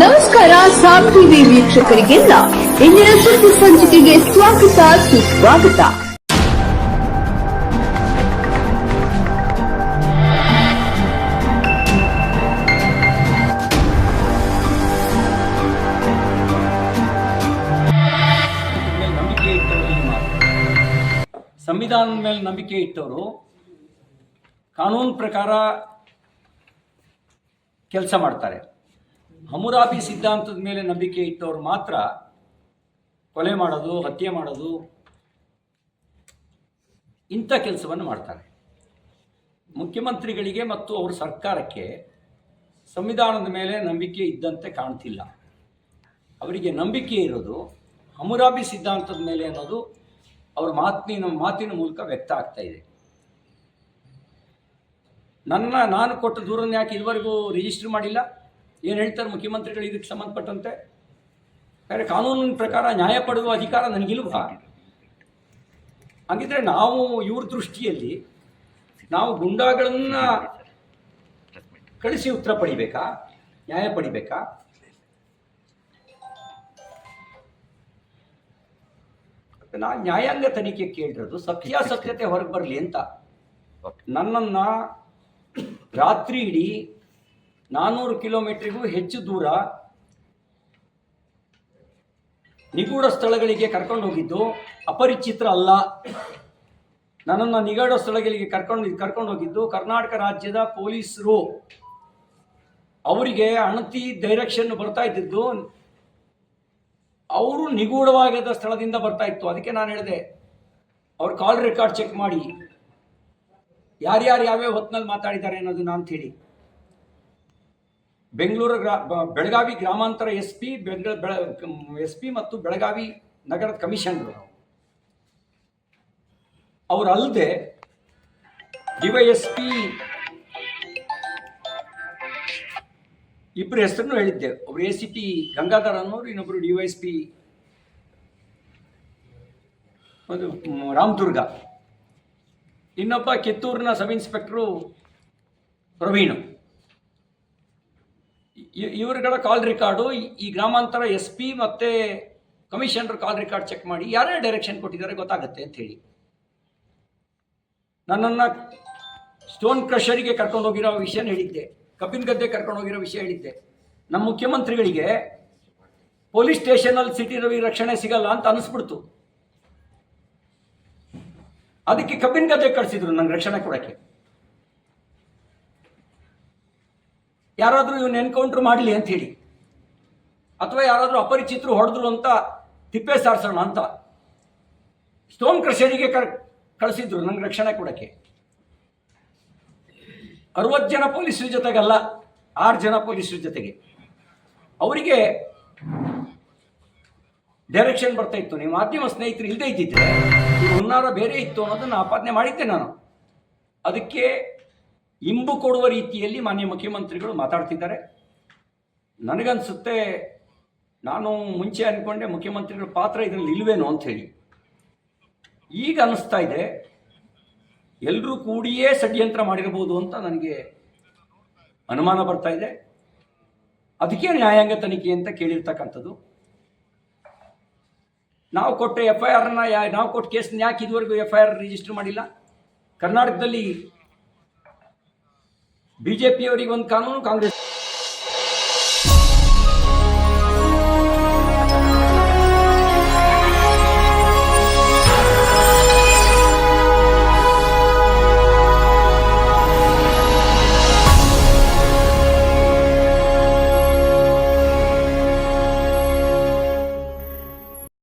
ನಮಸ್ಕಾರ ಸಾಬ್ ಟಿವಿ ವೀಕ್ಷಕರಿಗೆಲ್ಲ ಇಂದಿನ ಸುದ್ದಿ ಸಂಚಿಕೆಗೆ ಸ್ವಾಗತ ಸುಸ್ವಾಗತ. ಸಂವಿಧಾನದ ಮೇಲೆ ನಂಬಿಕೆ ಇಟ್ಟವರು ಕಾನೂನು ಪ್ರಕಾರ ಕೆಲಸ ಮಾಡ್ತಾರೆ. ಹಮುರಾಬಿ ಸಿದ್ಧಾಂತದ ಮೇಲೆ ನಂಬಿಕೆ ಇಟ್ಟವರು ಮಾತ್ರ ಕೊಲೆ ಮಾಡೋದು, ಹತ್ಯೆ ಮಾಡೋದು, ಇಂಥ ಕೆಲಸವನ್ನು ಮಾಡ್ತಾರೆ. ಮುಖ್ಯಮಂತ್ರಿಗಳಿಗೆ ಮತ್ತು ಅವರ ಸರ್ಕಾರಕ್ಕೆ ಸಂವಿಧಾನದ ಮೇಲೆ ನಂಬಿಕೆ ಇದ್ದಂತೆ ಕಾಣ್ತಿಲ್ಲ. ಅವರಿಗೆ ನಂಬಿಕೆ ಇರೋದು ಹಮುರಾಬಿ ಸಿದ್ಧಾಂತದ ಮೇಲೆ ಅನ್ನೋದು ಅವರ ಮಾತಿನ ಮೂಲಕ ವ್ಯಕ್ತ ಆಗ್ತಾ ಇದೆ. ನಾನು ಕೊಟ್ಟ ದೂರನ್ನು ಯಾಕೆ ಇದುವರೆಗೂ ರಿಜಿಸ್ಟರ್ ಮಾಡಿಲ್ಲ? ಏನು ಹೇಳ್ತಾರೆ ಮುಖ್ಯಮಂತ್ರಿಗಳು ಇದಕ್ಕೆ ಸಂಬಂಧಪಟ್ಟಂತೆ? ಯಾಕಂದರೆ ಕಾನೂನಿನ ಪ್ರಕಾರ ನ್ಯಾಯ ಪಡೆಯುವ ಅಧಿಕಾರ ನನಗಿಲ್ವಾ? ಹಾಗಿದ್ರೆ ನಾವು ಇವ್ರ ದೃಷ್ಟಿಯಲ್ಲಿ ನಾವು ಗುಂಡಾಗಳನ್ನು ಕಳಿಸಿ ಉತ್ತರ ಪಡಿಬೇಕಾ, ನ್ಯಾಯ ಪಡಿಬೇಕಾ? ನಾನು ನ್ಯಾಯಾಂಗ ತನಿಖೆ ಕೇಳಿರೋದು ಸತ್ಯಾಸತ್ಯತೆ ಹೊರಗೆ ಬರಲಿ ಅಂತ. ನನ್ನನ್ನು ರಾತ್ರಿ ಇಡೀ 400 ಕಿಲೋಮೀಟರ್ಗೂ ಹೆಚ್ಚು ದೂರ ನಿಗೂಢ ಸ್ಥಳಗಳಿಗೆ ಕರ್ಕೊಂಡು ಹೋಗಿದ್ದು ಅಪರಿಚಿತರ ಅಲ್ಲ. ನನ್ನನ್ನು ನಿಗೂಢ ಸ್ಥಳಗಳಿಗೆ ಕರ್ಕೊಂಡು ಹೋಗಿದ್ದು ಕರ್ನಾಟಕ ರಾಜ್ಯದ ಪೊಲೀಸರು. ಅವರಿಗೆ ಅಣತಿ ಡೈರೆಕ್ಷನ್ ಬರ್ತಾ ಇದ್ದಿದ್ದು ಅವರು ನಿಗೂಢವಾದ ಸ್ಥಳದಿಂದ ಬರ್ತಾ ಇತ್ತು. ಅದಕ್ಕೆ ನಾನು ಹೇಳಿದೆ, ಅವ್ರ ಕಾಲ್ ರೆಕಾರ್ಡ್ ಚೆಕ್ ಮಾಡಿ, ಯಾರ್ಯಾರು ಯಾವ್ಯಾವ ಹೊತ್ತಿನಲ್ಲಿ ಮಾತಾಡಿದ್ದಾರೆ ಅನ್ನೋದು ನಾನು ಹೇಳಿ. ಬೆಳಗಾವಿ ಗ್ರಾಮಾಂತರ ಎಸ್ ಪಿ ಮತ್ತು ಬೆಳಗಾವಿ ನಗರದ ಕಮಿಷನರ್ ಅವರಲ್ಲದೆ DYSP ಇಬ್ಬರು ಹೆಸರನ್ನು ಹೇಳಿದ್ದೆ. ಒಬ್ರು ACP ಗಂಗಾಧರ್ ಅನ್ನೋರು, ಇನ್ನೊಬ್ರು DYSP ಒಂದು ರಾಮದುರ್ಗ, ಇನ್ನೊಬ್ಬ ಕಿತ್ತೂರಿನ ಸಬ್ ಇನ್ಸ್ಪೆಕ್ಟ್ರು ಪ್ರವೀಣ್. ಇವರುಗಳ ಕಾಲ್ ರೆಕಾರ್ಡು ಈ ಗ್ರಾಮಾಂತರ SP ಮತ್ತು ಕಮಿಷನರ್ ಕಾಲ್ ರೆಕಾರ್ಡ್ ಚೆಕ್ ಮಾಡಿ ಯಾರ್ಯಾರು ಡೈರೆಕ್ಷನ್ ಕೊಟ್ಟಿದ್ದಾರೆ ಗೊತ್ತಾಗುತ್ತೆ ಅಂತ ಹೇಳಿ. ನನ್ನನ್ನು ಸ್ಟೋನ್ ಕ್ರಷರಿಗೆ ಕರ್ಕೊಂಡು ಹೋಗಿರೋ ವಿಷಯನ ಹೇಳಿದ್ದೆ, ಕಬ್ಬಿನ ಗದ್ದೆ ಕರ್ಕೊಂಡು ಹೋಗಿರೋ ವಿಷಯ ಹೇಳಿದ್ದೆ. ನಮ್ಮ ಮುಖ್ಯಮಂತ್ರಿಗಳಿಗೆ ಪೊಲೀಸ್ ಸ್ಟೇಷನಲ್ಲಿ ಸಿಟಿ ರವಿ ರಕ್ಷಣೆ ಸಿಗಲ್ಲ ಅಂತ ಅನಿಸ್ಬಿಡ್ತು. ಅದಕ್ಕೆ ಕಬ್ಬಿನ ಗದ್ದೆ ಕಳಿಸಿದ್ರು ನಂಗೆ ರಕ್ಷಣೆ ಕೊಡೋಕ್ಕೆ. ಯಾರಾದರೂ ಇವನ್ನ ಎನ್ಕೌಂಟ್ರ್ ಮಾಡಲಿ ಅಂತ ಹೇಳಿ, ಅಥವಾ ಯಾರಾದರೂ ಅಪರಿಚಿತರು ಹೊಡೆದ್ರು ಅಂತ ತಿಪ್ಪೆ ಸಾರಿಸೋಣ ಅಂತ ಸ್ಟೋನ್ ಕ್ರಷರಿಗೆ ಕಳಿಸಿದ್ರು ನಂಗೆ ರಕ್ಷಣೆ ಕೊಡೋಕ್ಕೆ. 60 ಜನ ಪೊಲೀಸರ ಜೊತೆಗಲ್ಲ, 6 ಜನ ಪೊಲೀಸರ ಜೊತೆಗೆ ಅವರಿಗೆ ಡೈರೆಕ್ಷನ್ ಬರ್ತಾ ಇತ್ತು. ನೀವು ಮಾಧ್ಯಮ ಸ್ನೇಹಿತರು ಇಲ್ಲದೇ ಇದ್ದಿದ್ರೆ ಹುನ್ನಾರ ಬೇರೆ ಇತ್ತು ಅನ್ನೋದನ್ನು ಆಪಾದನೆ ಮಾಡಿದ್ದೆ ನಾನು. ಅದಕ್ಕೆ ಇಂಬು ಕೊಡುವ ರೀತಿಯಲ್ಲಿ ಮಾನ್ಯ ಮುಖ್ಯಮಂತ್ರಿಗಳು ಮಾತಾಡ್ತಿದ್ದಾರೆ. ನನಗನ್ಸುತ್ತೆ, ನಾನು ಮುಂಚೆ ಅಂದ್ಕೊಂಡೆ ಮುಖ್ಯಮಂತ್ರಿಗಳ ಪಾತ್ರ ಇದರಲ್ಲಿ ಇಲ್ವೇನೋ ಅಂತ ಹೇಳಿ. ಈಗ ಅನ್ನಿಸ್ತಾ ಇದೆ ಎಲ್ಲರೂ ಕೂಡಿಯೇ ಷಡ್ಯಂತ್ರ ಮಾಡಿರ್ಬೋದು ಅಂತ ನನಗೆ ಅನುಮಾನ ಬರ್ತಾ ಇದೆ. ಅದಕ್ಕೆ ನ್ಯಾಯಾಂಗ ತನಿಖೆ ಅಂತ ಕೇಳಿರ್ತಕ್ಕಂಥದ್ದು. ನಾವು ಕೊಟ್ಟ FIRನ ನಾವು ಕೊಟ್ಟ ಕೇಸ್ನ ಯಾಕೆ ಇದುವರೆಗೂ FIR ರಿಜಿಸ್ಟರ್ ಮಾಡಿಲ್ಲ? ಕರ್ನಾಟಕದಲ್ಲಿ BJP ಅವರಿಗೆ ಒಂದು ಕಾನೂನು, ಕಾಂಗ್ರೆಸ್